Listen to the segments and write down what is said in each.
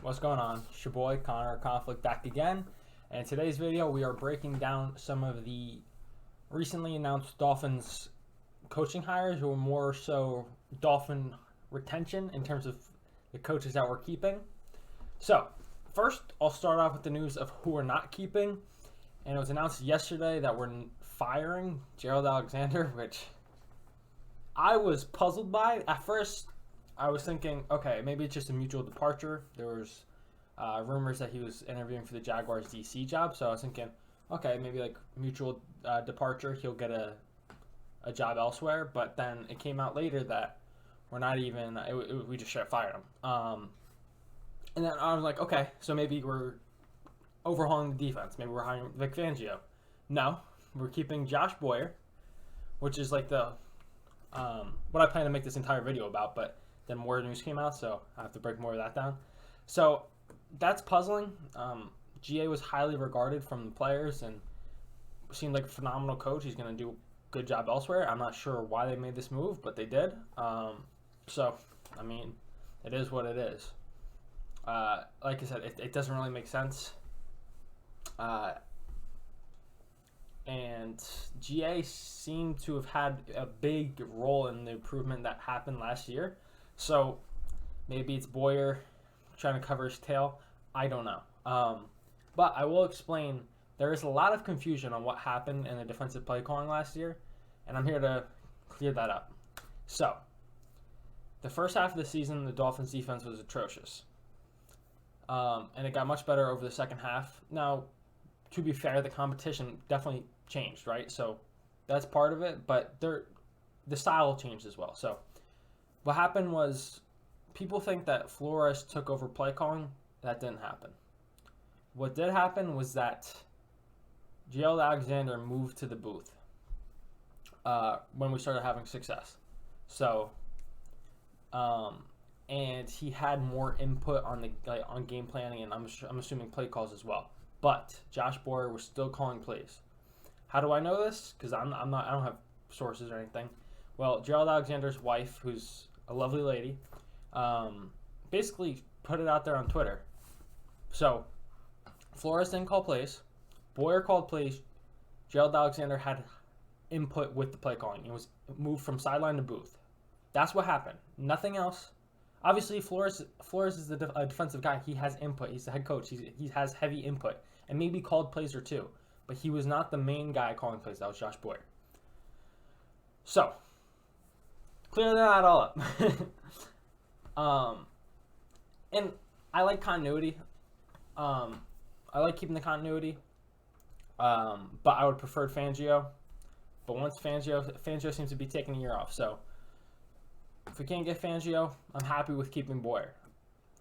What's going on? It's your boy Connor Conflict back again, and in today's video we are breaking down some of the recently announced Dolphins coaching hires, or more so Dolphin retention in terms of the coaches that we're keeping. So first I'll start off with the news of who we're not keeping, and it was announced yesterday that we're firing Gerald Alexander, which I was puzzled by. At first I was thinking, okay, maybe it's just a mutual departure. There was rumors that he was interviewing for the Jaguars DC job, so I was thinking, okay, maybe like mutual departure, he'll get a job elsewhere. But then it came out later that we're not even, we just straight fired him. And then I was like, okay, so maybe we're overhauling the defense. Maybe we're hiring Vic Fangio. No, we're keeping Josh Boyer, which is like the what I plan to make this entire video about, but then more news came out, so I have to break more of that down. So that's puzzling. GA was highly regarded from the players and seemed like a phenomenal coach. He's going to do a good job elsewhere. I'm not sure why they made this move, but they did. So, I mean, it is what it is. Like I said, it doesn't really make sense. And GA seemed to have had a big role in the improvement that happened last year. So maybe it's Boyer trying to cover his tail. I don't know. But I will explain. There is a lot of confusion on what happened in the defensive play calling last year, and I'm here to clear that up. So the first half of the season, the Dolphins' defense was atrocious. And it got much better over the second half. Now, to be fair, the competition definitely changed, right? So that's part of it, but the style changed as well. So what happened was, people think that Flores took over play calling. That didn't happen. What did happen was that Gerald Alexander moved to the booth when we started having success. So, and he had more input on on game planning, and I'm assuming play calls as well. But Josh Boyer was still calling plays. How do I know this? Because I don't have sources or anything. Well, Gerald Alexander's wife, who's a lovely lady, basically put it out there on Twitter. So Flores didn't call plays. Boyer called plays. Gerald Alexander had input with the play calling. It was moved from sideline to booth. That's what happened. Nothing else. Obviously, Flores is a defensive guy. He has input. He's the head coach. He has heavy input, and maybe called plays or two. But he was not the main guy calling plays. That was Josh Boyer. So, clear that all up. And I like continuity. I like keeping the continuity. But I would prefer Fangio. But once Fangio seems to be taking a year off. So if we can't get Fangio, I'm happy with keeping Boyer.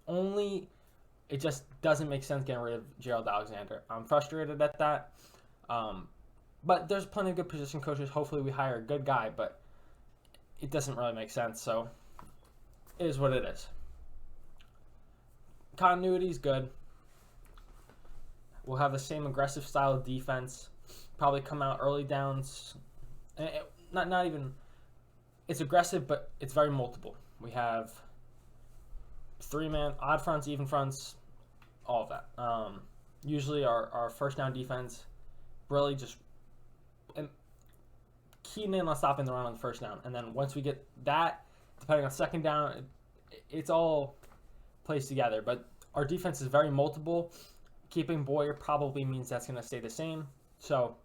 Only it just doesn't make sense getting rid of Gerald Alexander. I'm frustrated at that. But there's plenty of good position coaches. Hopefully we hire a good guy, but it doesn't really make sense. So it is what it is. Continuity is good. We'll have the same aggressive style of defense. Probably come out early downs. Not even. It's aggressive, but it's very multiple. We have 3-man, odd fronts, even fronts, all of that. Usually our first down defense really just keying in on stopping the run on the first down. And then once we get that, depending on second down, it's all plays together. But our defense is very multiple. Keeping Boyer probably means that's going to stay the same. So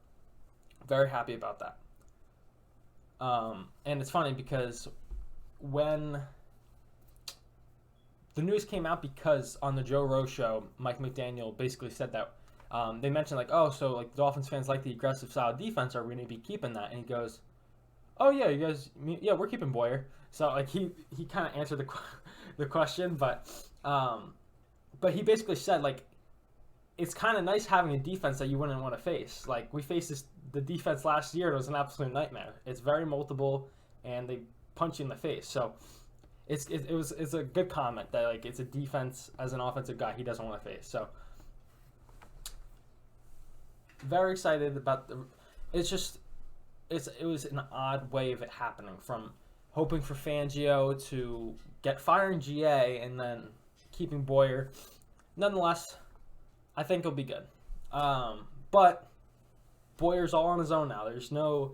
very happy about that. And it's funny because when the news came out, because on the Joe Rowe show, Mike McDaniel basically said that they mentioned like, oh, so like Dolphins fans like the aggressive style defense. Are we going to be keeping that? And he goes, oh yeah, you guys, yeah, we're keeping Boyer. So like he kind of answered the question, but he basically said like, it's kind of nice having a defense that you wouldn't want to face. Like we faced the defense last year. It was an absolute nightmare. It's very multiple, and they punch you in the face. So it's a good comment that like it's a defense as an offensive guy he doesn't want to face. So very excited about it was an odd way of it happening, from hoping for Fangio to get firing GA and then keeping Boyer. nonetheless, I think he'll be good. But Boyer's all on his own now. There's no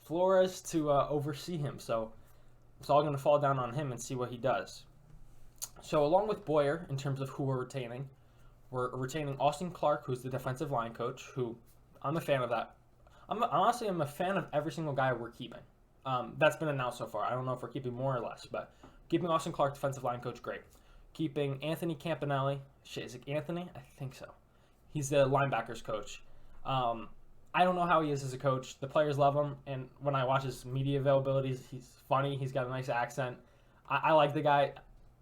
Flores to oversee him, so it's all going to fall down on him and see what he does. So along with Boyer, in terms of who we're retaining Austin Clark, who's the defensive line coach, who I'm a fan of that. I'm a fan of every single guy we're keeping. That's been announced so far. I don't know if we're keeping more or less, but keeping Austin Clark, defensive line coach, great. Keeping Anthony Campanelli. Shit, is it Anthony? I think so. He's the linebackers coach. I don't know how he is as a coach. The players love him, and when I watch his media availabilities, he's funny. He's got a nice accent. I like the guy.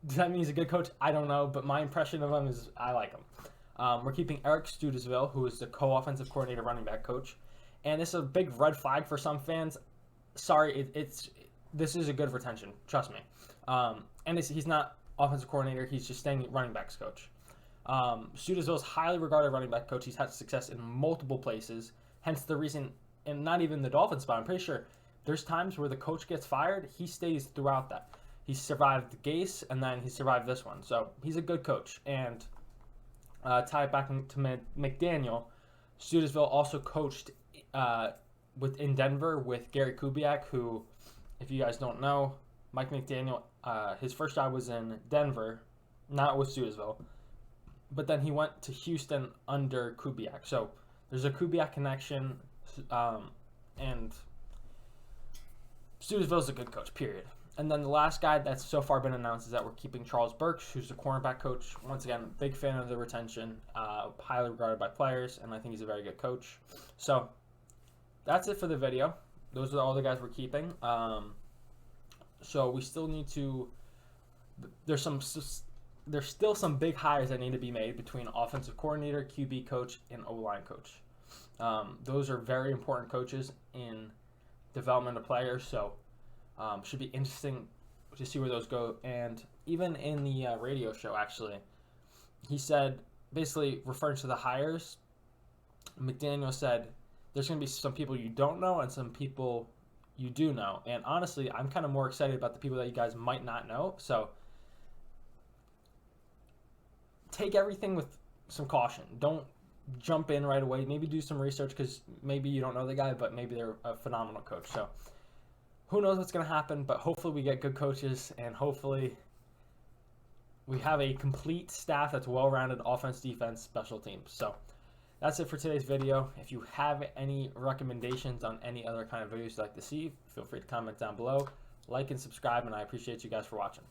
Does that mean he's a good coach? I don't know, but my impression of him is I like him. We're keeping Eric Studesville, who is the co-offensive coordinator running back coach. And this is a big red flag for some fans. Sorry, this is a good retention. Trust me. And he's not offensive coordinator. He's just staying running backs coach. Studesville is highly regarded running back coach. He's had success in multiple places. Hence the reason, and not even the Dolphins spot. I'm pretty sure there's times where the coach gets fired. He stays throughout that. He survived Gase, and then he survived this one. So he's a good coach. And tie it back to McDaniel, Studesville also coached in Denver with Gary Kubiak, who, if you guys don't know, Mike McDaniel, his first job was in Denver, not with Studesville. But then he went to Houston under Kubiak. So there's a Kubiak connection, and Studesville's a good coach, period. And then the last guy that's so far been announced is that we're keeping Charles Burks, who's the cornerback coach. Once again, big fan of the retention, highly regarded by players, and I think he's a very good coach. So that's it for the video. Those are all the guys we're keeping. So we still need to. There's still some big hires that need to be made between offensive coordinator, QB coach, and O-line coach. Those are very important coaches in development of players. So. Should be interesting to see where those go. And even in the radio show, actually, he said, basically referring to the hires, McDaniel said, there's going to be some people you don't know and some people you do know. And honestly, I'm kind of more excited about the people that you guys might not know. So take everything with some caution. Don't jump in right away. Maybe do some research because maybe you don't know the guy, but maybe they're a phenomenal coach. So who knows what's going to happen, but hopefully we get good coaches, and hopefully we have a complete staff that's well-rounded, offense, defense, special teams. So that's it for today's video. If you have any recommendations on any other kind of videos you'd like to see, feel free to comment down below. Like and subscribe, and I appreciate you guys for watching.